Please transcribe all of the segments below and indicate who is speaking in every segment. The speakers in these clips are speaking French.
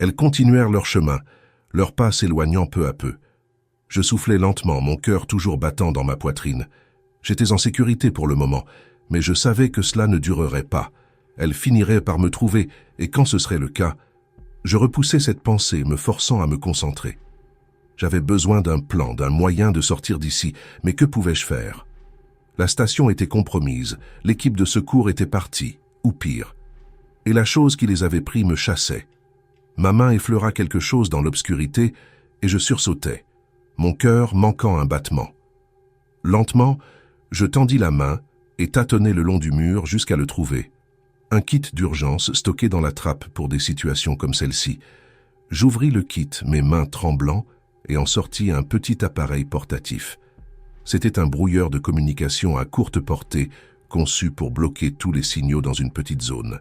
Speaker 1: Elles continuèrent leur chemin, leurs pas s'éloignant peu à peu. Je soufflais lentement, mon cœur toujours battant dans ma poitrine. J'étais en sécurité pour le moment, mais je savais que cela ne durerait pas. Elles finiraient par me trouver, et quand ce serait le cas, je repoussais cette pensée, me forçant à me concentrer. J'avais besoin d'un plan, d'un moyen de sortir d'ici, mais que pouvais-je faire? La station était compromise, l'équipe de secours était partie, ou pire. Et la chose qui les avait pris me chassait. Ma main effleura quelque chose dans l'obscurité, et je sursautai, mon cœur manquant un battement. Lentement, je tendis la main et tâtonnai le long du mur jusqu'à le trouver. Un kit d'urgence stocké dans la trappe pour des situations comme celle-ci. J'ouvris le kit, mes mains tremblant, et en sortis un petit appareil portatif. C'était un brouilleur de communication à courte portée, conçu pour bloquer tous les signaux dans une petite zone.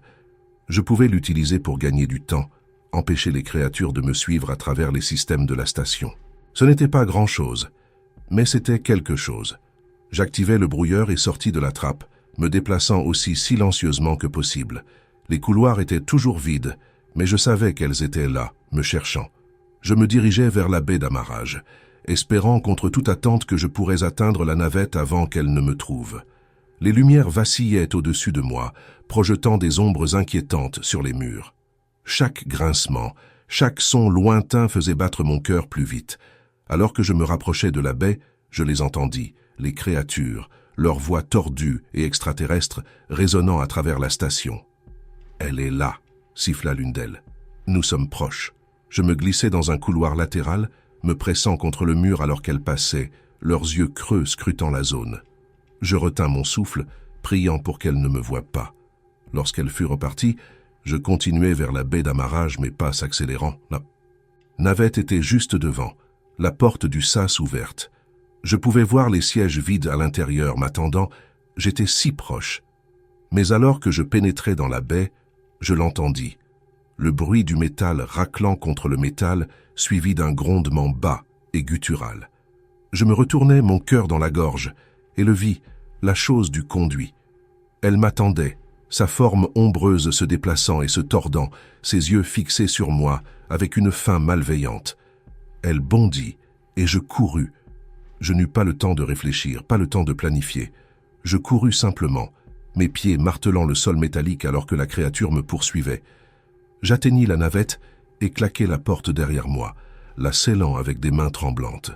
Speaker 1: Je pouvais l'utiliser pour gagner du temps, empêcher les créatures de me suivre à travers les systèmes de la station. Ce n'était pas grand-chose, mais c'était quelque chose. J'activai le brouilleur et sortis de la trappe, me déplaçant aussi silencieusement que possible. Les couloirs étaient toujours vides, mais je savais qu'elles étaient là, me cherchant. Je me dirigeais vers la baie d'amarrage, espérant contre toute attente que je pourrais atteindre la navette avant qu'elle ne me trouve. Les lumières vacillaient au-dessus de moi, projetant des ombres inquiétantes sur les murs. Chaque grincement, chaque son lointain faisait battre mon cœur plus vite. Alors que je me rapprochais de la baie, je les entendis, les créatures, leurs voix tordues et extraterrestres résonnant à travers la station. « Elle est là !» siffla l'une d'elles. « Nous sommes proches. » Je me glissai dans un couloir latéral, me pressant contre le mur alors qu'elles passaient, leurs yeux creux scrutant la zone. Je retins mon souffle, priant pour qu'elles ne me voient pas. Lorsqu'elle fut repartie, je continuai vers la baie d'amarrage, mes pas s'accélérant. La navette était juste devant, la porte du sas ouverte. Je pouvais voir les sièges vides à l'intérieur m'attendant, j'étais si proche. Mais alors que je pénétrais dans la baie, je l'entendis. Le bruit du métal raclant contre le métal, suivi d'un grondement bas et guttural. Je me retournai, mon cœur dans la gorge, et le vis, la chose du conduit. Elle m'attendait, sa forme ombreuse se déplaçant et se tordant, ses yeux fixés sur moi, avec une faim malveillante. Elle bondit, et je courus. Je n'eus pas le temps de réfléchir, pas le temps de planifier. Je courus simplement, mes pieds martelant le sol métallique alors que la créature me poursuivait. J'atteignis la navette et claquai la porte derrière moi, la scellant avec des mains tremblantes.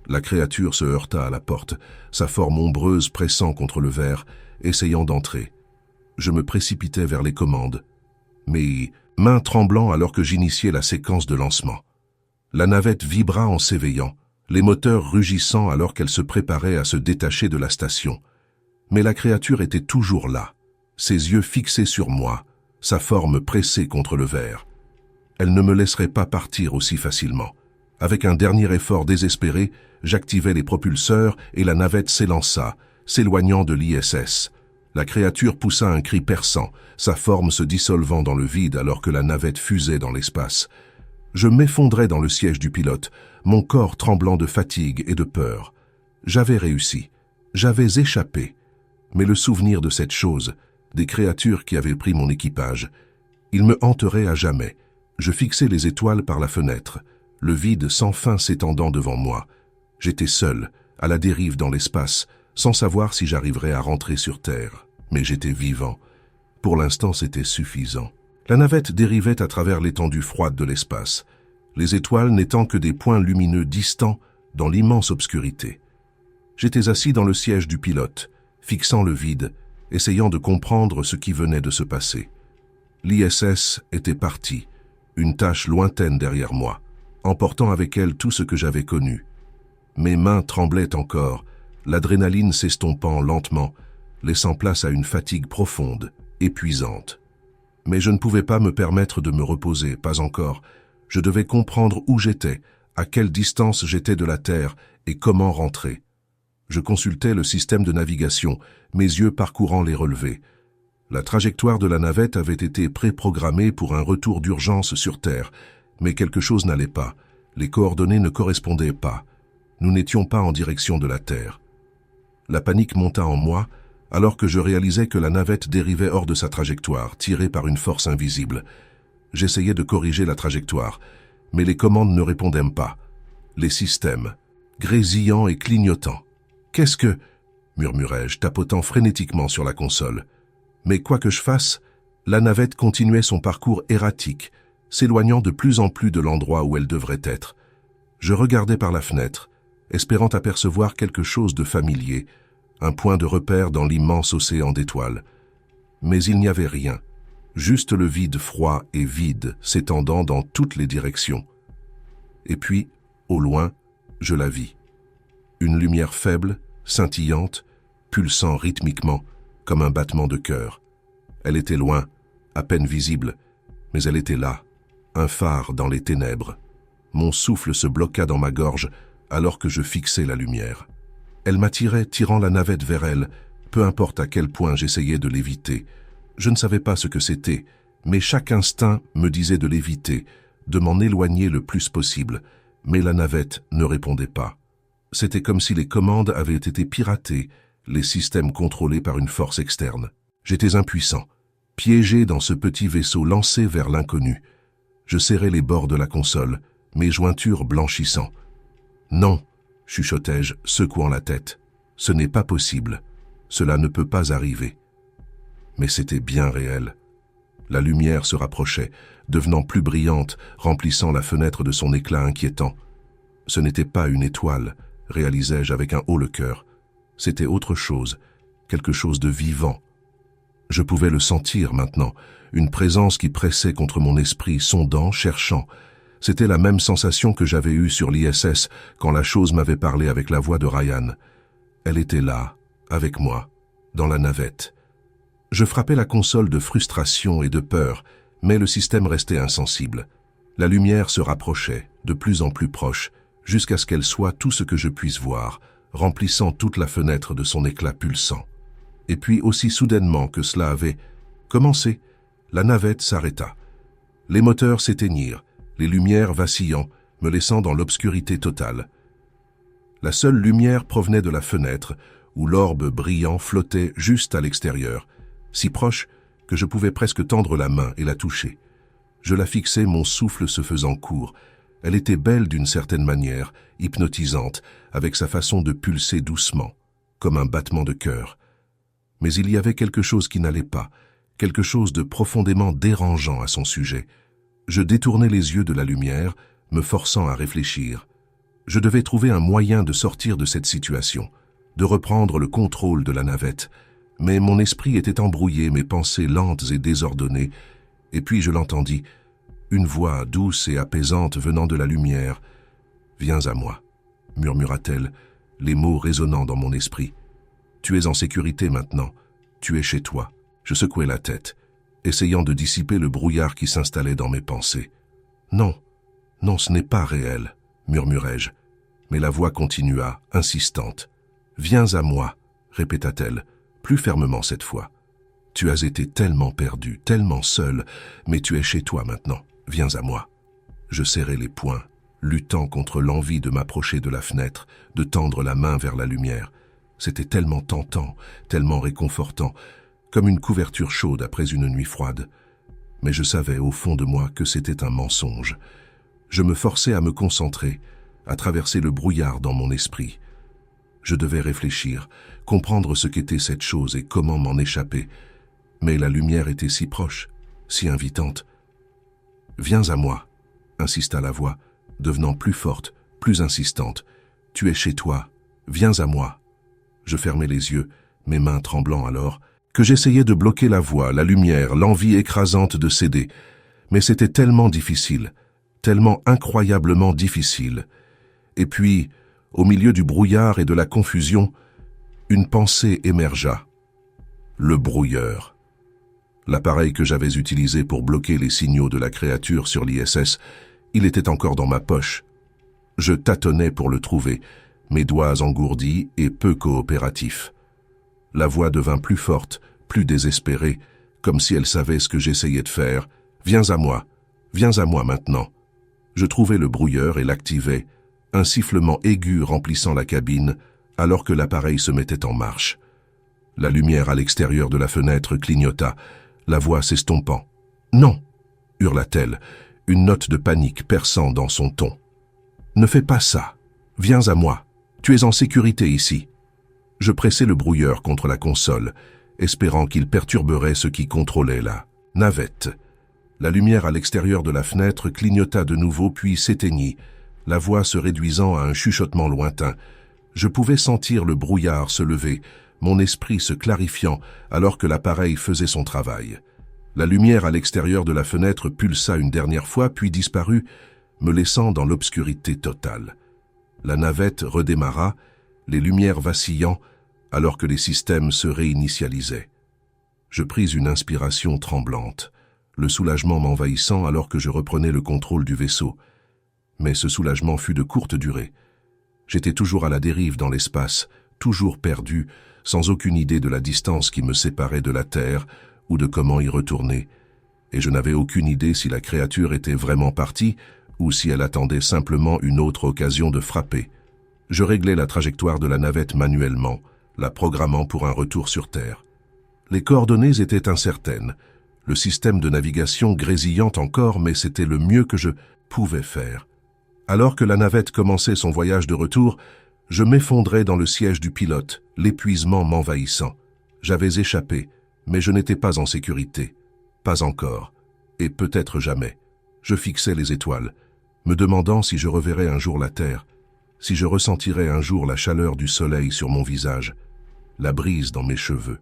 Speaker 1: La créature se heurta à la porte, sa forme ombreuse pressant contre le verre, essayant d'entrer. Je me précipitai vers les commandes, mes mains tremblant alors que j'initiais la séquence de lancement. La navette vibra en s'éveillant, les moteurs rugissant alors qu'elle se préparait à se détacher de la station. Mais la créature était toujours là, ses yeux fixés sur moi, sa forme pressée contre le verre. Elle ne me laisserait pas partir aussi facilement. Avec un dernier effort désespéré, j'activai les propulseurs et la navette s'élança, s'éloignant de l'ISS. La créature poussa un cri perçant, sa forme se dissolvant dans le vide alors que la navette fusait dans l'espace. Je m'effondrais dans le siège du pilote, mon corps tremblant de fatigue et de peur. J'avais réussi, j'avais échappé. Mais le souvenir de cette chose, des créatures qui avaient pris mon équipage, il me hanterait à jamais. Je fixais les étoiles par la fenêtre, le vide sans fin s'étendant devant moi. J'étais seul, à la dérive dans l'espace, sans savoir si j'arriverais à rentrer sur Terre. Mais j'étais vivant. Pour l'instant, c'était suffisant. La navette dérivait à travers l'étendue froide de l'espace, les étoiles n'étant que des points lumineux distants dans l'immense obscurité. J'étais assis dans le siège du pilote, fixant le vide, essayant de comprendre ce qui venait de se passer. L'ISS était partie, une tache lointaine derrière moi, emportant avec elle tout ce que j'avais connu. Mes mains tremblaient encore, l'adrénaline s'estompant lentement, laissant place à une fatigue profonde, épuisante. Mais je ne pouvais pas me permettre de me reposer, pas encore. Je devais comprendre où j'étais, à quelle distance j'étais de la Terre et comment rentrer. Je consultais le système de navigation, mes yeux parcourant les relevés. La trajectoire de la navette avait été préprogrammée pour un retour d'urgence sur Terre, mais quelque chose n'allait pas. Les coordonnées ne correspondaient pas. Nous n'étions pas en direction de la Terre. La panique monta en moi, alors que je réalisais que la navette dérivait hors de sa trajectoire, tirée par une force invisible. J'essayais de corriger la trajectoire, mais les commandes ne répondaient pas. Les systèmes, grésillants et clignotants. « Qu'est-ce que... » murmurai-je, tapotant frénétiquement sur la console. Mais quoi que je fasse, la navette continuait son parcours erratique, s'éloignant de plus en plus de l'endroit où elle devrait être. Je regardais par la fenêtre, espérant apercevoir quelque chose de familier, un point de repère dans l'immense océan d'étoiles. Mais il n'y avait rien, juste le vide froid et vide s'étendant dans toutes les directions. Et puis, au loin, je la vis. Une lumière faible, scintillante, pulsant rythmiquement, comme un battement de cœur. Elle était loin, à peine visible, mais elle était là, un phare dans les ténèbres. Mon souffle se bloqua dans ma gorge alors que je fixais la lumière. Elle m'attirait, tirant la navette vers elle, peu importe à quel point j'essayais de l'éviter. Je ne savais pas ce que c'était, mais chaque instinct me disait de l'éviter, de m'en éloigner le plus possible, mais la navette ne répondait pas. C'était comme si les commandes avaient été piratées, les systèmes contrôlés par une force externe. J'étais impuissant, piégé dans ce petit vaisseau lancé vers l'inconnu. Je serrais les bords de la console, mes jointures blanchissant. « Non !» chuchotai-je, secouant la tête. « Ce n'est pas possible. Cela ne peut pas arriver. » Mais c'était bien réel. La lumière se rapprochait, devenant plus brillante, remplissant la fenêtre de son éclat inquiétant. Ce n'était pas une étoile, réalisai-je avec un haut-le-cœur. C'était autre chose, quelque chose de vivant. Je pouvais le sentir maintenant, une présence qui pressait contre mon esprit, sondant, cherchant. C'était la même sensation que j'avais eue sur l'ISS quand la chose m'avait parlé avec la voix de Ryan. Elle était là, avec moi, dans la navette. Je frappais la console de frustration et de peur, mais le système restait insensible. La lumière se rapprochait, de plus en plus proche, jusqu'à ce qu'elle soit tout ce que je puisse voir, remplissant toute la fenêtre de son éclat pulsant. Et puis, aussi soudainement que cela avait commencé, la navette s'arrêta. Les moteurs s'éteignirent, les lumières vacillant, me laissant dans l'obscurité totale. La seule lumière provenait de la fenêtre, où l'orbe brillant flottait juste à l'extérieur, si proche que je pouvais presque tendre la main et la toucher. Je la fixais, mon souffle se faisant court. Elle était belle d'une certaine manière, hypnotisante, avec sa façon de pulser doucement, comme un battement de cœur. Mais il y avait quelque chose qui n'allait pas, quelque chose de profondément dérangeant à son sujet. Je détournais les yeux de la lumière, me forçant à réfléchir. Je devais trouver un moyen de sortir de cette situation, de reprendre le contrôle de la navette. Mais mon esprit était embrouillé, mes pensées lentes et désordonnées, et puis je l'entendis, une voix douce et apaisante venant de la lumière. « Viens à moi », murmura-t-elle, les mots résonnant dans mon esprit. « Tu es en sécurité maintenant, tu es chez toi. » Je secouai la tête, essayant de dissiper le brouillard qui s'installait dans mes pensées. « Non, non, ce n'est pas réel », murmurai-je, mais la voix continua, insistante. « Viens à moi », répéta-t-elle, plus fermement cette fois. « Tu as été tellement perdu, tellement seul, mais tu es chez toi maintenant. Viens à moi. » Je serrai les poings, luttant contre l'envie de m'approcher de la fenêtre, de tendre la main vers la lumière. C'était tellement tentant, tellement réconfortant, comme une couverture chaude après une nuit froide. Mais je savais au fond de moi que c'était un mensonge. Je me forçais à me concentrer, à traverser le brouillard dans mon esprit. Je devais réfléchir, comprendre ce qu'était cette chose et comment m'en échapper. Mais la lumière était si proche, si invitante. « Viens à moi », insista la voix, devenant plus forte, plus insistante. « Tu es chez toi, viens à moi ». Je fermai les yeux, mes mains tremblant alors, que j'essayais de bloquer la voix, la lumière, l'envie écrasante de céder. Mais c'était tellement difficile, tellement incroyablement difficile. Et puis, au milieu du brouillard et de la confusion, une pensée émergea. Le brouilleur. L'appareil que j'avais utilisé pour bloquer les signaux de la créature sur l'ISS, il était encore dans ma poche. Je tâtonnais pour le trouver, mes doigts engourdis et peu coopératifs. La voix devint plus forte, plus désespérée, comme si elle savait ce que j'essayais de faire. « Viens à moi maintenant ». Je trouvai le brouilleur et l'activai, un sifflement aigu remplissant la cabine, alors que l'appareil se mettait en marche. La lumière à l'extérieur de la fenêtre clignota, la voix s'estompant. « Non !» hurla-t-elle, une note de panique perçant dans son ton. Ne fais pas ça. Viens à moi. Tu es en sécurité ici. Je pressai le brouilleur contre la console, espérant qu'il perturberait ce qui contrôlait la navette. La lumière à l'extérieur de la fenêtre clignota de nouveau puis s'éteignit, la voix se réduisant à un chuchotement lointain. Je pouvais sentir le brouillard se lever, mon esprit se clarifiant alors que l'appareil faisait son travail. La lumière à l'extérieur de la fenêtre pulsa une dernière fois puis disparut, me laissant dans l'obscurité totale. La navette redémarra, les lumières vacillant alors que les systèmes se réinitialisaient. Je pris une inspiration tremblante, le soulagement m'envahissant alors que je reprenais le contrôle du vaisseau. Mais ce soulagement fut de courte durée. J'étais toujours à la dérive dans l'espace, toujours perdu, sans aucune idée de la distance qui me séparait de la Terre ou de comment y retourner, et je n'avais aucune idée si la créature était vraiment partie ou si elle attendait simplement une autre occasion de frapper. Je réglais la trajectoire de la navette manuellement, la programmant pour un retour sur Terre. Les coordonnées étaient incertaines, le système de navigation grésillant encore, mais c'était le mieux que je pouvais faire. Alors que la navette commençait son voyage de retour, je m'effondrais dans le siège du pilote, l'épuisement m'envahissant. J'avais échappé, mais je n'étais pas en sécurité. Pas encore, et peut-être jamais. Je fixais les étoiles, me demandant si je reverrais un jour la Terre, si je ressentirais un jour la chaleur du soleil sur mon visage, la brise dans mes cheveux,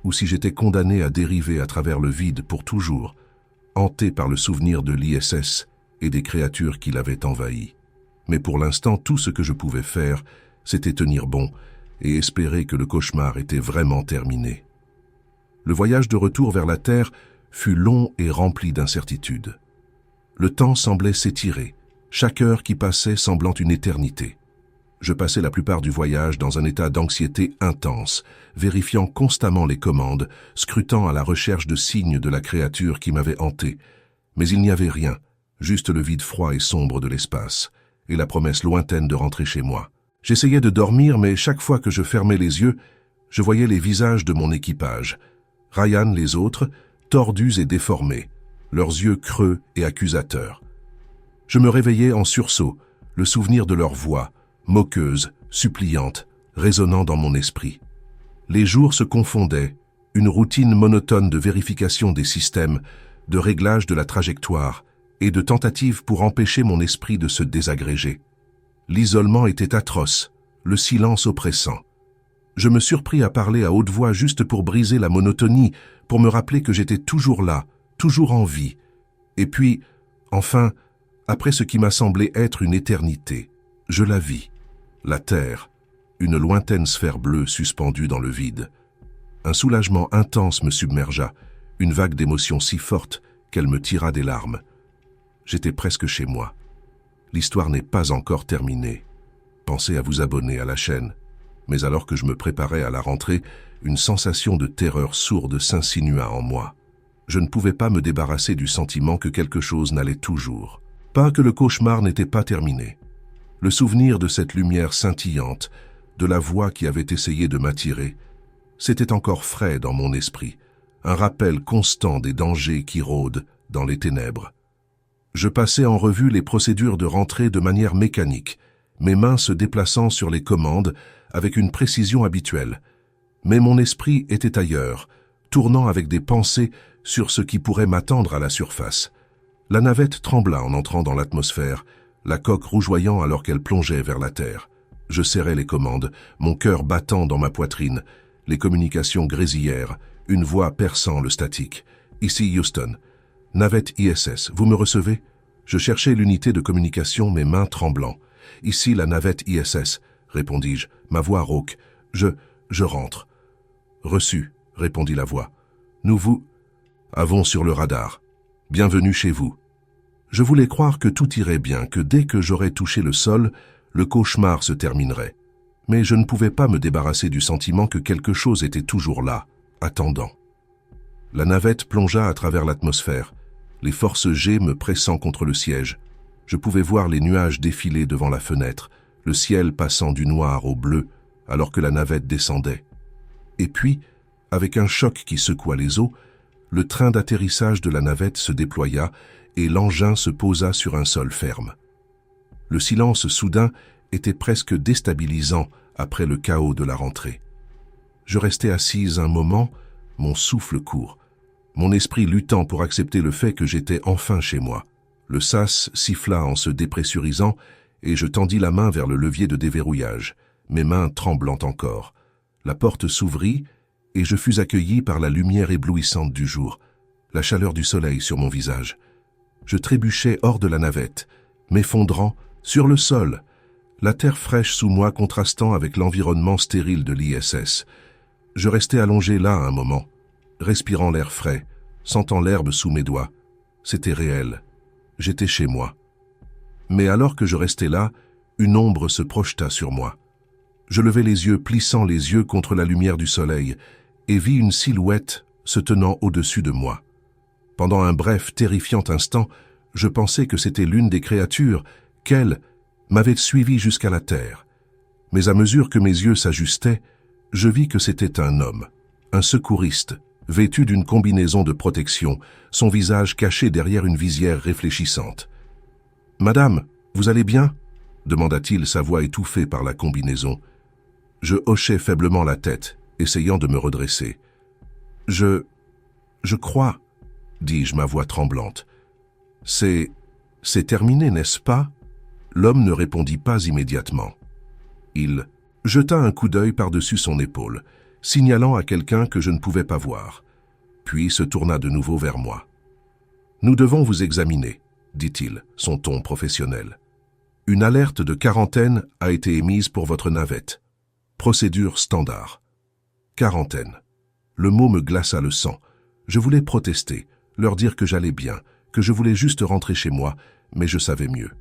Speaker 1: ou si j'étais condamné à dériver à travers le vide pour toujours, hanté par le souvenir de l'ISS et des créatures qui l'avaient envahi. Mais pour l'instant, tout ce que je pouvais faire, c'était tenir bon et espérer que le cauchemar était vraiment terminé. Le voyage de retour vers la Terre fut long et rempli d'incertitudes. Le temps semblait s'étirer, chaque heure qui passait semblant une éternité. Je passais la plupart du voyage dans un état d'anxiété intense, vérifiant constamment les commandes, scrutant à la recherche de signes de la créature qui m'avait hanté. Mais il n'y avait rien, juste le vide froid et sombre de l'espace, et la promesse lointaine de rentrer chez moi. J'essayais de dormir, mais chaque fois que je fermais les yeux, je voyais les visages de mon équipage. Ryan, les autres, tordus et déformés, leurs yeux creux et accusateurs. Je me réveillais en sursaut, le souvenir de leur voix, moqueuse, suppliante, résonnant dans mon esprit. Les jours se confondaient, une routine monotone de vérification des systèmes, de réglage de la trajectoire et de tentatives pour empêcher mon esprit de se désagréger. L'isolement était atroce, le silence oppressant. Je me surpris à parler à haute voix juste pour briser la monotonie, pour me rappeler que j'étais toujours là, toujours en vie. Et puis, enfin, après ce qui m'a semblé être une éternité, je la vis. La Terre, une lointaine sphère bleue suspendue dans le vide. Un soulagement intense me submergea, une vague d'émotions si forte qu'elle me tira des larmes. J'étais presque chez moi. L'histoire n'est pas encore terminée. Pensez à vous abonner à la chaîne. Mais alors que je me préparais à la rentrée, une sensation de terreur sourde s'insinua en moi. Je ne pouvais pas me débarrasser du sentiment que quelque chose n'allait toujours. Pas que le cauchemar n'était pas terminé. Le souvenir de cette lumière scintillante, de la voix qui avait essayé de m'attirer, c'était encore frais dans mon esprit, un rappel constant des dangers qui rôdent dans les ténèbres. Je passais en revue les procédures de rentrée de manière mécanique, mes mains se déplaçant sur les commandes avec une précision habituelle. Mais mon esprit était ailleurs, tournant avec des pensées sur ce qui pourrait m'attendre à la surface. La navette trembla en entrant dans l'atmosphère, la coque rougeoyant alors qu'elle plongeait vers la Terre. Je serrais les commandes, mon cœur battant dans ma poitrine. Les communications grésillèrent, une voix perçant le statique. « Ici Houston. Navette ISS, vous me recevez ?» Je cherchais l'unité de communication, mes mains tremblant. « Ici la navette ISS, » répondis-je, ma voix rauque. « Je rentre. »« Reçu, » répondit la voix. « Nous vous avons sur le radar. Bienvenue chez vous. » Je voulais croire que tout irait bien, que dès que j'aurais touché le sol, le cauchemar se terminerait. Mais je ne pouvais pas me débarrasser du sentiment que quelque chose était toujours là, attendant. La navette plongea à travers l'atmosphère, les forces G me pressant contre le siège. Je pouvais voir les nuages défiler devant la fenêtre, le ciel passant du noir au bleu, alors que la navette descendait. Et puis, avec un choc qui secoua les os, Le train d'atterrissage de la navette se déploya et l'engin se posa sur un sol ferme. Le silence soudain était presque déstabilisant après le chaos de la rentrée. Je restais assise un moment, mon souffle court, mon esprit luttant pour accepter le fait que j'étais enfin chez moi. Le sas siffla en se dépressurisant et je tendis la main vers le levier de déverrouillage, mes mains tremblant encore. La porte s'ouvrit et je fus accueilli par la lumière éblouissante du jour, la chaleur du soleil sur mon visage. Je trébuchais hors de la navette, m'effondrant sur le sol, la terre fraîche sous moi contrastant avec l'environnement stérile de l'ISS. Je restais allongé là un moment, respirant l'air frais, sentant l'herbe sous mes doigts. C'était réel. J'étais chez moi. Mais alors que je restais là, une ombre se projeta sur moi. Je levai les yeux, plissant les yeux contre la lumière du soleil, et vis une silhouette se tenant au-dessus de moi. Pendant un bref, terrifiant instant, je pensais que c'était l'une des créatures qu'elle m'avait suivi jusqu'à la terre. Mais à mesure que mes yeux s'ajustaient, je vis que c'était un homme, un secouriste, vêtu d'une combinaison de protection, son visage caché derrière une visière réfléchissante. « Madame, vous allez bien ?» demanda-t-il, sa voix étouffée par la combinaison. Je hochai faiblement la tête, essayant de me redresser. « Je crois, » dis-je, ma voix tremblante. « C'est terminé, n'est-ce pas ?» L'homme ne répondit pas immédiatement. Il jeta un coup d'œil par-dessus son épaule, signalant à quelqu'un que je ne pouvais pas voir, puis se tourna de nouveau vers moi. « Nous devons vous examiner, » dit-il, son ton professionnel. « Une alerte de quarantaine a été émise pour votre navette. Procédure standard. » Quarantaine. Le mot me glaça le sang. Je voulais protester, leur dire que j'allais bien, que je voulais juste rentrer chez moi, mais je savais mieux.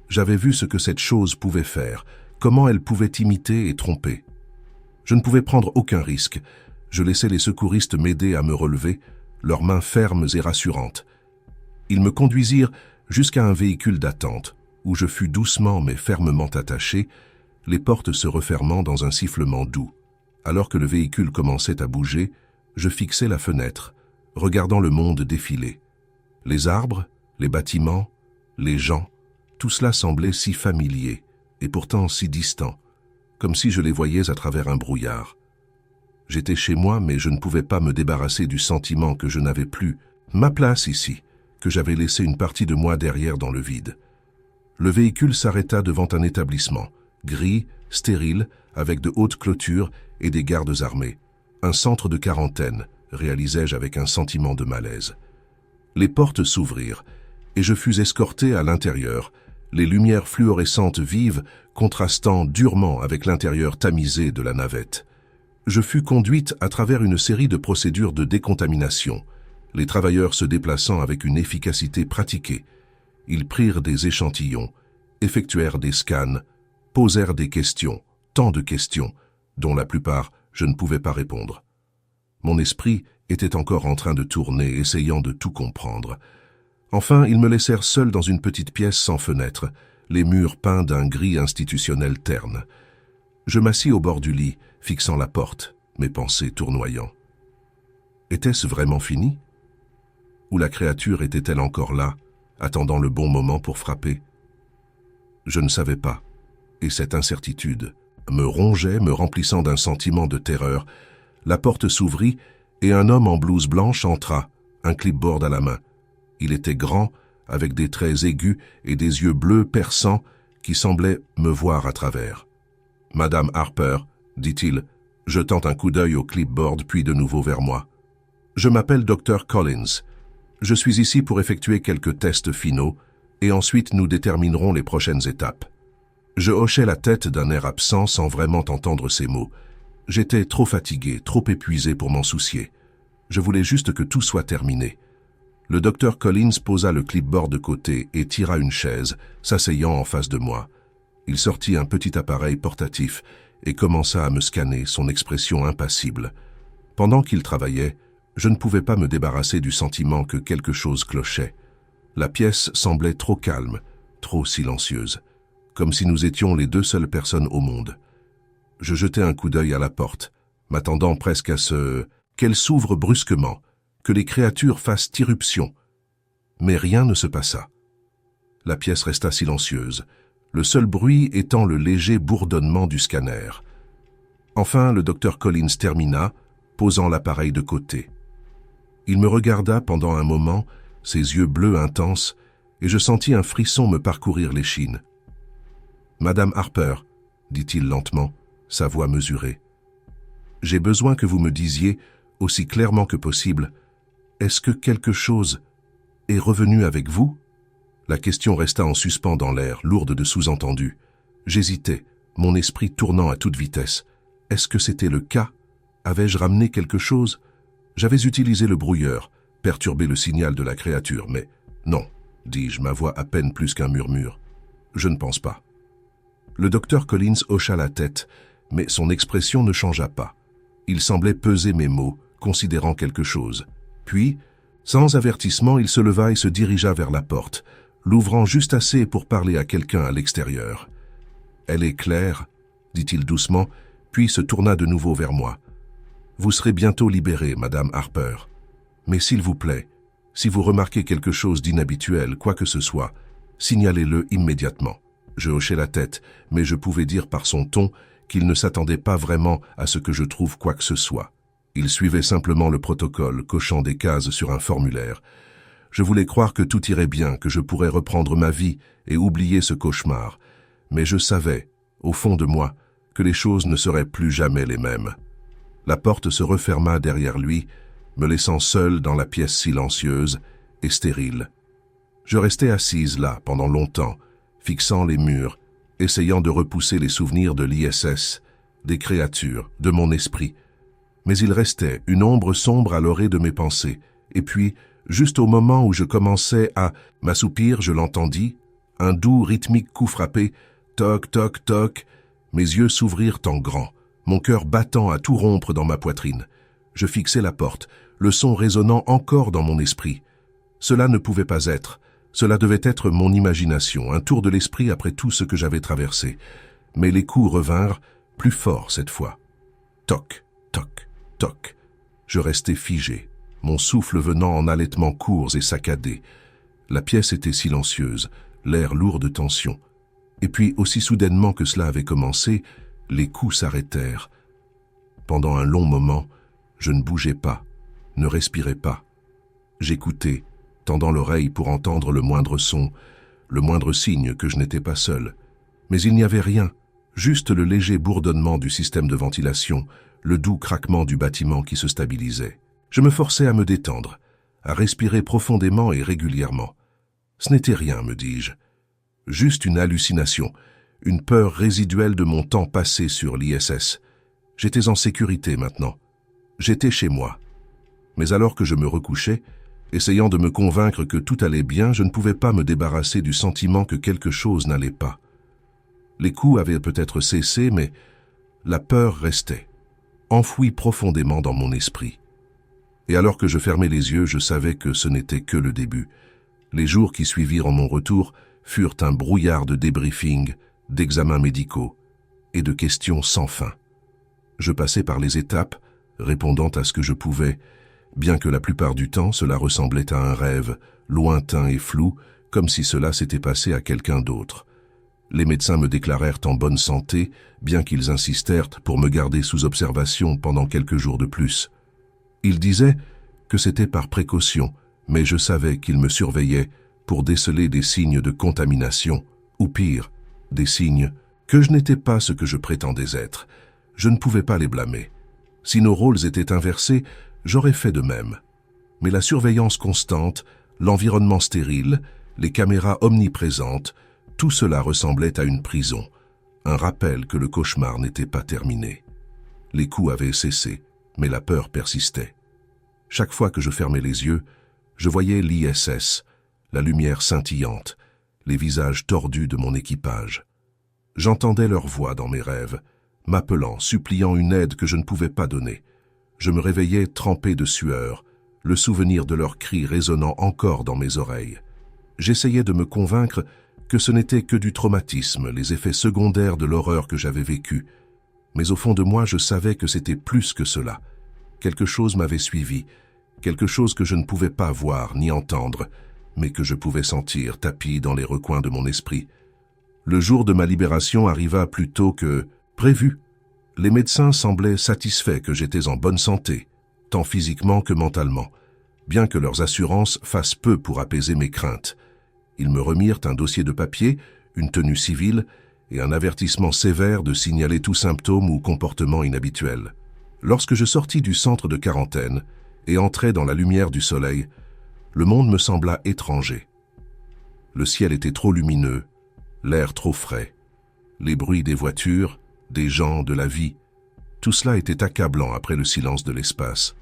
Speaker 1: J'avais vu ce que cette chose pouvait faire, comment elle pouvait imiter et tromper. Je ne pouvais prendre aucun risque. Je laissais les secouristes m'aider à me relever, leurs mains fermes et rassurantes. Ils me conduisirent jusqu'à un véhicule d'attente, où je fus doucement mais fermement attaché, les portes se refermant dans un sifflement doux. Alors que le véhicule commençait à bouger, je fixai la fenêtre, regardant le monde défiler. Les arbres, les bâtiments, les gens, tout cela semblait si familier, et pourtant si distant, comme si je les voyais à travers un brouillard. J'étais chez moi, mais je ne pouvais pas me débarrasser du sentiment que je n'avais plus ma place ici, que j'avais laissé une partie de moi derrière dans le vide. Le véhicule s'arrêta devant un établissement, gris, stérile, avec de hautes clôtures et des gardes armés. Un centre de quarantaine, réalisai-je avec un sentiment de malaise. Les portes s'ouvrirent, et je fus escorté à l'intérieur, les lumières fluorescentes vives contrastant durement avec l'intérieur tamisé de la navette. Je fus conduite à travers une série de procédures de décontamination, les travailleurs se déplaçant avec une efficacité pratiquée. Ils prirent des échantillons, effectuèrent des scans, posèrent des questions, tant de questions, dont la plupart je ne pouvais pas répondre. Mon esprit était encore en train de tourner, essayant de tout comprendre. Enfin, ils me laissèrent seul dans une petite pièce sans fenêtre, les murs peints d'un gris institutionnel terne. Je m'assis au bord du lit, fixant la porte, mes pensées tournoyant. Était-ce vraiment fini? Ou la créature était-elle encore là, attendant le bon moment pour frapper? Je ne savais pas, et cette incertitude me rongeait, me remplissant d'un sentiment de terreur. La porte s'ouvrit et un homme en blouse blanche entra, un clipboard à la main. Il était grand, avec des traits aigus et des yeux bleus perçants qui semblaient me voir à travers. « Madame Harper, » dit-il, jetant un coup d'œil au clipboard puis de nouveau vers moi. « Je m'appelle Dr. Collins. Je suis ici pour effectuer quelques tests finaux et ensuite nous déterminerons les prochaines étapes. » Je hochai la tête d'un air absent sans vraiment entendre ces mots. J'étais trop fatigué, trop épuisé pour m'en soucier. Je voulais juste que tout soit terminé. Le docteur Collins posa le clipboard de côté et tira une chaise, s'asseyant en face de moi. Il sortit un petit appareil portatif et commença à me scanner, son expression impassible. Pendant qu'il travaillait, je ne pouvais pas me débarrasser du sentiment que quelque chose clochait. La pièce semblait trop calme, trop silencieuse, comme si nous étions les deux seules personnes au monde. Je jetai un coup d'œil à la porte, m'attendant presque à ce qu'elle s'ouvre brusquement, que les créatures fassent irruption. Mais rien ne se passa. La pièce resta silencieuse, le seul bruit étant le léger bourdonnement du scanner. Enfin, le docteur Collins termina, posant l'appareil de côté. Il me regarda pendant un moment, ses yeux bleus intenses, et je sentis un frisson me parcourir l'échine. « Madame Harper, » dit-il lentement, sa voix mesurée, « j'ai besoin que vous me disiez, aussi clairement que possible, est-ce que quelque chose est revenu avec vous ?» La question resta en suspens dans l'air, lourde de sous-entendus. J'hésitais, mon esprit tournant à toute vitesse. Est-ce que c'était le cas? Avais-je ramené quelque chose? J'avais utilisé le brouilleur, perturbé le signal de la créature, mais non, dis-je, ma voix à peine plus qu'un murmure. Je ne pense pas. Le docteur Collins hocha la tête, mais son expression ne changea pas. Il semblait peser mes mots, considérant quelque chose. Puis, sans avertissement, il se leva et se dirigea vers la porte, l'ouvrant juste assez pour parler à quelqu'un à l'extérieur. « Elle est claire, » dit-il doucement, puis se tourna de nouveau vers moi. « Vous serez bientôt libérée, Madame Harper. Mais s'il vous plaît, si vous remarquez quelque chose d'inhabituel, quoi que ce soit, signalez-le immédiatement. » Je hochai la tête, mais je pouvais dire par son ton qu'il ne s'attendait pas vraiment à ce que je trouve quoi que ce soit. Il suivait simplement le protocole, cochant des cases sur un formulaire. Je voulais croire que tout irait bien, que je pourrais reprendre ma vie et oublier ce cauchemar. Mais je savais, au fond de moi, que les choses ne seraient plus jamais les mêmes. La porte se referma derrière lui, me laissant seul dans la pièce silencieuse et stérile. Je restai assise là pendant longtemps, fixant les murs, essayant de repousser les souvenirs de l'ISS, des créatures, de mon esprit. Mais il restait une ombre sombre à l'orée de mes pensées, et puis, juste au moment où je commençais à m'assoupir, je l'entendis, un doux rythmique coup frappé, toc, toc, toc. Mes yeux s'ouvrirent en grand, mon cœur battant à tout rompre dans ma poitrine. Je fixai la porte, le son résonnant encore dans mon esprit. Cela ne pouvait pas être. Cela devait être mon imagination, un tour de l'esprit après tout ce que j'avais traversé. Mais les coups revinrent, plus forts cette fois. Toc, toc, toc. Je restai figé, mon souffle venant en halètements courts et saccadés. La pièce était silencieuse, l'air lourd de tension. Et puis, aussi soudainement que cela avait commencé, les coups s'arrêtèrent. Pendant un long moment, je ne bougeais pas, ne respirais pas. J'écoutais, tendant l'oreille pour entendre le moindre son, le moindre signe que je n'étais pas seul. Mais il n'y avait rien, juste le léger bourdonnement du système de ventilation, le doux craquement du bâtiment qui se stabilisait. Je me forçais à me détendre, à respirer profondément et régulièrement. Ce n'était rien, me dis-je. Juste une hallucination, une peur résiduelle de mon temps passé sur l'ISS. J'étais en sécurité maintenant. J'étais chez moi. Mais alors que je me recouchais, essayant de me convaincre que tout allait bien, je ne pouvais pas me débarrasser du sentiment que quelque chose n'allait pas. Les coups avaient peut-être cessé, mais la peur restait, enfouie profondément dans mon esprit. Et alors que je fermais les yeux, je savais que ce n'était que le début. Les jours qui suivirent mon retour furent un brouillard de débriefing, d'examens médicaux et de questions sans fin. Je passais par les étapes, répondant à ce que je pouvais, bien que la plupart du temps cela ressemblait à un rêve, lointain et flou, comme si cela s'était passé à quelqu'un d'autre. Les médecins me déclarèrent en bonne santé, bien qu'ils insistèrent pour me garder sous observation pendant quelques jours de plus. Ils disaient que c'était par précaution, mais je savais qu'ils me surveillaient pour déceler des signes de contamination, ou pire, des signes que je n'étais pas ce que je prétendais être. Je ne pouvais pas les blâmer. Si nos rôles étaient inversés, j'aurais fait de même. Mais la surveillance constante, l'environnement stérile, les caméras omniprésentes, tout cela ressemblait à une prison, un rappel que le cauchemar n'était pas terminé. Les coups avaient cessé, mais la peur persistait. Chaque fois que je fermais les yeux, je voyais l'ISS, la lumière scintillante, les visages tordus de mon équipage. J'entendais leurs voix dans mes rêves, m'appelant, suppliant une aide que je ne pouvais pas donner. Je me réveillais trempé de sueur, le souvenir de leurs cris résonnant encore dans mes oreilles. J'essayais de me convaincre que ce n'était que du traumatisme, les effets secondaires de l'horreur que j'avais vécue. Mais au fond de moi, je savais que c'était plus que cela. Quelque chose m'avait suivi, quelque chose que je ne pouvais pas voir ni entendre, mais que je pouvais sentir tapi dans les recoins de mon esprit. Le jour de ma libération arriva plus tôt que prévu. Les médecins semblaient satisfaits que j'étais en bonne santé, tant physiquement que mentalement, bien que leurs assurances fassent peu pour apaiser mes craintes. Ils me remirent un dossier de papier, une tenue civile et un avertissement sévère de signaler tout symptôme ou comportement inhabituel. Lorsque je sortis du centre de quarantaine et entrai dans la lumière du soleil, le monde me sembla étranger. Le ciel était trop lumineux, l'air trop frais, les bruits des voitures, des gens, de la vie, tout cela était accablant après le silence de l'espace.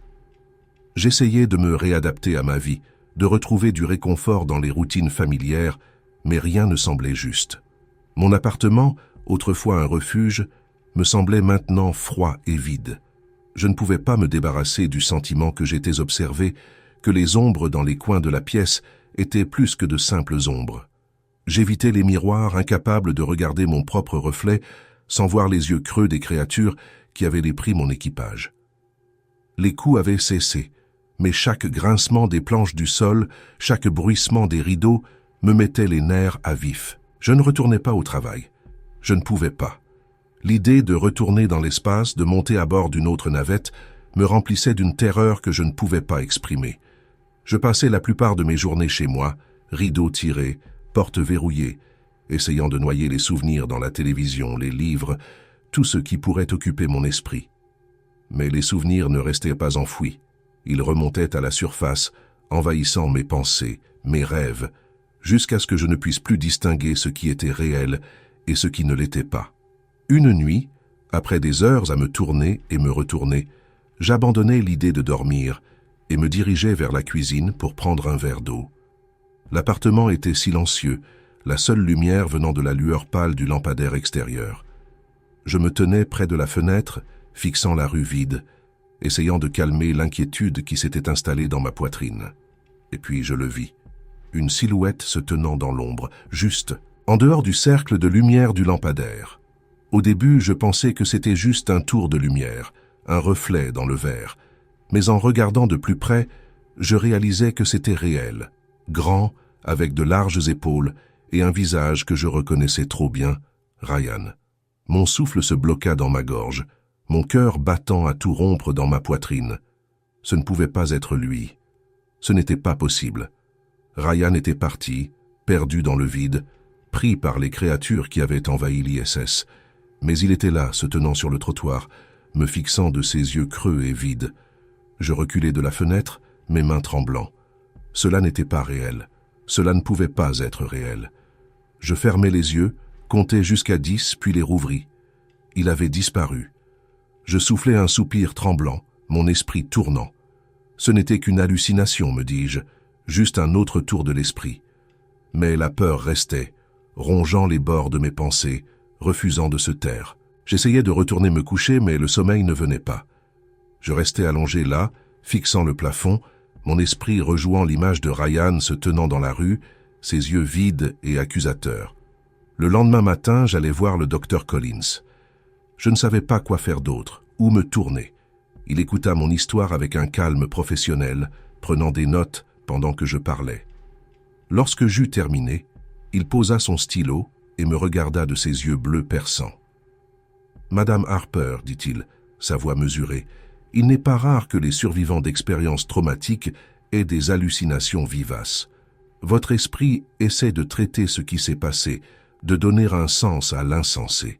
Speaker 1: J'essayais de me réadapter à ma vie, de retrouver du réconfort dans les routines familières, mais rien ne semblait juste. Mon appartement, autrefois un refuge, me semblait maintenant froid et vide. Je ne pouvais pas me débarrasser du sentiment que j'étais observé, que les ombres dans les coins de la pièce étaient plus que de simples ombres. J'évitais les miroirs, incapable de regarder mon propre reflet, sans voir les yeux creux des créatures qui avaient dépris mon équipage. Les coups avaient cessé, mais chaque grincement des planches du sol, chaque bruissement des rideaux me mettait les nerfs à vif. Je ne retournais pas au travail. Je ne pouvais pas. L'idée de retourner dans l'espace, de monter à bord d'une autre navette, me remplissait d'une terreur que je ne pouvais pas exprimer. Je passais la plupart de mes journées chez moi, rideaux tirés, portes verrouillées, essayant de noyer les souvenirs dans la télévision, les livres, tout ce qui pourrait occuper mon esprit. Mais les souvenirs ne restaient pas enfouis. Ils remontaient à la surface, envahissant mes pensées, mes rêves, jusqu'à ce que je ne puisse plus distinguer ce qui était réel et ce qui ne l'était pas. Une nuit, après des heures à me tourner et me retourner, j'abandonnai l'idée de dormir et me dirigeai vers la cuisine pour prendre un verre d'eau. L'appartement était silencieux, la seule lumière venant de la lueur pâle du lampadaire extérieur. Je me tenais près de la fenêtre, fixant la rue vide, essayant de calmer l'inquiétude qui s'était installée dans ma poitrine. Et puis je le vis, une silhouette se tenant dans l'ombre, juste, en dehors du cercle de lumière du lampadaire. Au début, je pensais que c'était juste un tour de lumière, un reflet dans le verre, mais en regardant de plus près, je réalisais que c'était réel, grand, avec de larges épaules et un visage que je reconnaissais trop bien, Ryan. Mon souffle se bloqua dans ma gorge, mon cœur battant à tout rompre dans ma poitrine. Ce ne pouvait pas être lui. Ce n'était pas possible. Ryan était parti, perdu dans le vide, pris par les créatures qui avaient envahi l'ISS. Mais il était là, se tenant sur le trottoir, me fixant de ses yeux creux et vides. Je reculai de la fenêtre, mes mains tremblant. Cela n'était pas réel. Cela ne pouvait pas être réel. Je fermai les yeux, comptai jusqu'à 10, puis les rouvris. Il avait disparu. Je soufflai un soupir tremblant, mon esprit tournant. Ce n'était qu'une hallucination, me dis-je, juste un autre tour de l'esprit. Mais la peur restait, rongeant les bords de mes pensées, refusant de se taire. J'essayais de retourner me coucher, mais le sommeil ne venait pas. Je restais allongé là, fixant le plafond, mon esprit rejouant l'image de Ryan se tenant dans la rue, ses yeux vides et accusateurs. Le lendemain matin, j'allais voir le docteur Collins. Je ne savais pas quoi faire d'autre, où me tourner. Il écouta mon histoire avec un calme professionnel, prenant des notes pendant que je parlais. Lorsque j'eus terminé, il posa son stylo et me regarda de ses yeux bleus perçants. « Madame Harper, dit-il, sa voix mesurée, il n'est pas rare que les survivants d'expériences traumatiques aient des hallucinations vivaces. Votre esprit essaie de traiter ce qui s'est passé, de donner un sens à l'insensé.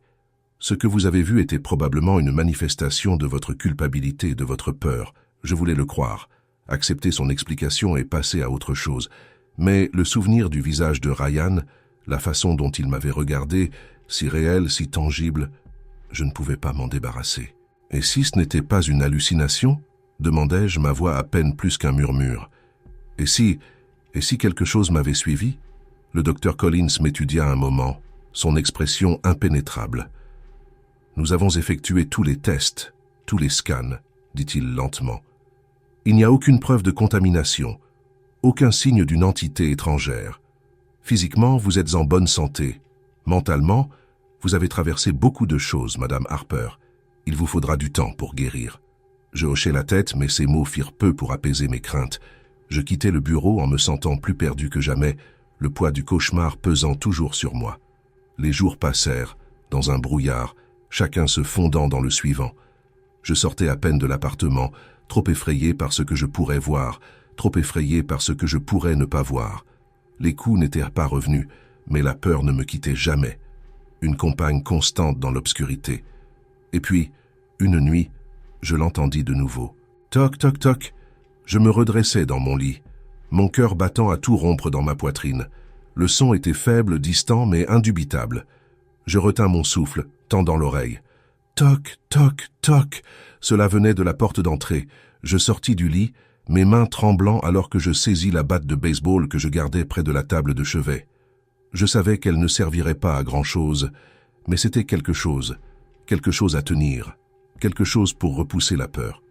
Speaker 1: Ce que vous avez vu était probablement une manifestation de votre culpabilité, de votre peur. Je voulais le croire, accepter son explication et passer à autre chose. Mais le souvenir du visage de Ryan, la façon dont il m'avait regardé, si réel, si tangible, je ne pouvais pas m'en débarrasser. « Et si ce n'était pas une hallucination ?» demandai-je, ma voix à peine plus qu'un murmure. « Et si quelque chose m'avait suivi ?» Le docteur Collins m'étudia un moment, son expression impénétrable. « Nous avons effectué tous les tests, tous les scans, dit-il lentement. Il n'y a aucune preuve de contamination, aucun signe d'une entité étrangère. Physiquement, vous êtes en bonne santé. Mentalement, vous avez traversé beaucoup de choses, Madame Harper. Il vous faudra du temps pour guérir. Je hochai la tête, mais ces mots firent peu pour apaiser mes craintes. Je quittai le bureau en me sentant plus perdu que jamais, le poids du cauchemar pesant toujours sur moi. Les jours passèrent, dans un brouillard, chacun se fondant dans le suivant. Je sortais à peine de l'appartement, trop effrayé par ce que je pourrais voir, trop effrayé par ce que je pourrais ne pas voir. Les coups n'étaient pas revenus, mais la peur ne me quittait jamais. Une compagne constante dans l'obscurité. Et puis, une nuit, je l'entendis de nouveau. Toc, toc, toc. Je me redressai dans mon lit, mon cœur battant à tout rompre dans ma poitrine. Le son était faible, distant, mais indubitable. Je retins mon souffle, tendant l'oreille. Toc, toc, toc. Cela venait de la porte d'entrée. Je sortis du lit, mes mains tremblant alors que je saisis la batte de baseball que je gardais près de la table de chevet. Je savais qu'elle ne servirait pas à grand-chose, mais c'était quelque chose à tenir, quelque chose pour repousser la peur.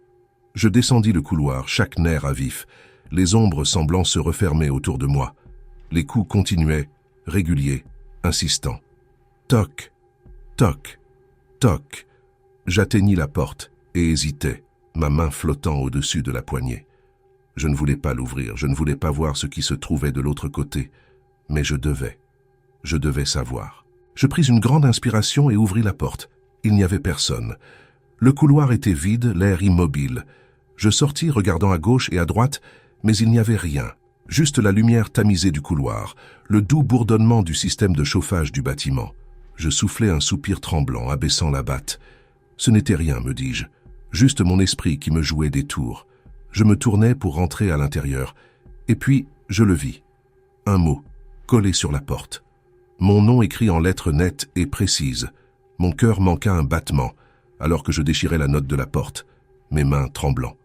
Speaker 1: Je descendis le couloir, chaque nerf à vif, les ombres semblant se refermer autour de moi. Les coups continuaient, réguliers, insistants. Toc, toc, toc. J'atteignis la porte et hésitais, ma main flottant au-dessus de la poignée. Je ne voulais pas l'ouvrir, je ne voulais pas voir ce qui se trouvait de l'autre côté, mais je devais savoir. Je pris une grande inspiration et ouvris la porte. Il n'y avait personne. Le couloir était vide, l'air immobile. Je sortis, regardant à gauche et à droite, mais il n'y avait rien. Juste la lumière tamisée du couloir, le doux bourdonnement du système de chauffage du bâtiment. Je soufflai un soupir tremblant, abaissant la batte. Ce n'était rien, me dis-je, juste mon esprit qui me jouait des tours. Je me tournai pour rentrer à l'intérieur, et puis je le vis. Un mot, collé sur la porte. Mon nom écrit en lettres nettes et précises. Mon cœur manqua un battement, alors que je déchirais la note de la porte, mes mains tremblant.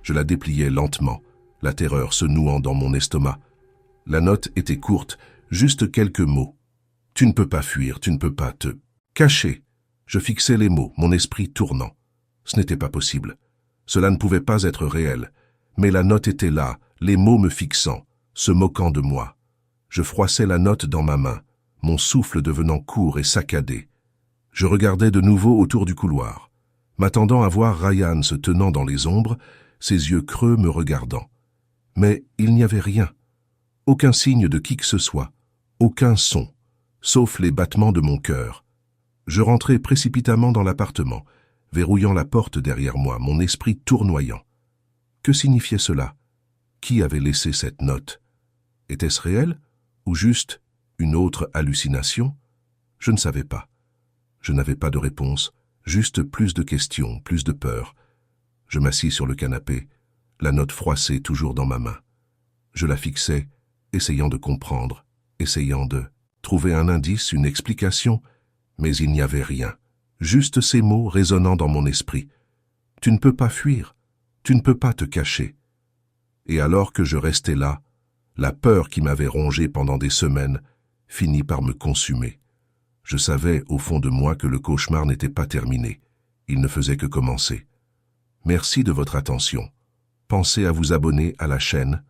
Speaker 1: Je la dépliai lentement, la terreur se nouant dans mon estomac. La note était courte, juste quelques mots. Tu ne peux pas fuir, tu ne peux pas te cacher. Je fixais les mots, mon esprit tournant. Ce n'était pas possible. Cela ne pouvait pas être réel. Mais la note était là, les mots me fixant, se moquant de moi. Je froissais la note dans ma main, mon souffle devenant court et saccadé. Je regardais de nouveau autour du couloir, m'attendant à voir Ryan se tenant dans les ombres, ses yeux creux me regardant. Mais il n'y avait rien, aucun signe de qui que ce soit, aucun son, sauf les battements de mon cœur. Je rentrai précipitamment dans l'appartement, verrouillant la porte derrière moi, mon esprit tournoyant. Que signifiait cela? Qui avait laissé cette note? Était-ce réel ou juste une autre hallucination? Je ne savais pas. Je n'avais pas de réponse, juste plus de questions, plus de peur. Je m'assis sur le canapé, la note froissée toujours dans ma main. Je la fixais, essayant de comprendre, essayant de trouver un indice, une explication, mais il n'y avait rien. Juste ces mots résonnant dans mon esprit. Tu ne peux pas fuir, tu ne peux pas te cacher. Et alors que je restais là, la peur qui m'avait rongé pendant des semaines finit par me consumer. Je savais au fond de moi que le cauchemar n'était pas terminé. Il ne faisait que commencer. Merci de votre attention. Pensez à vous abonner à la chaîne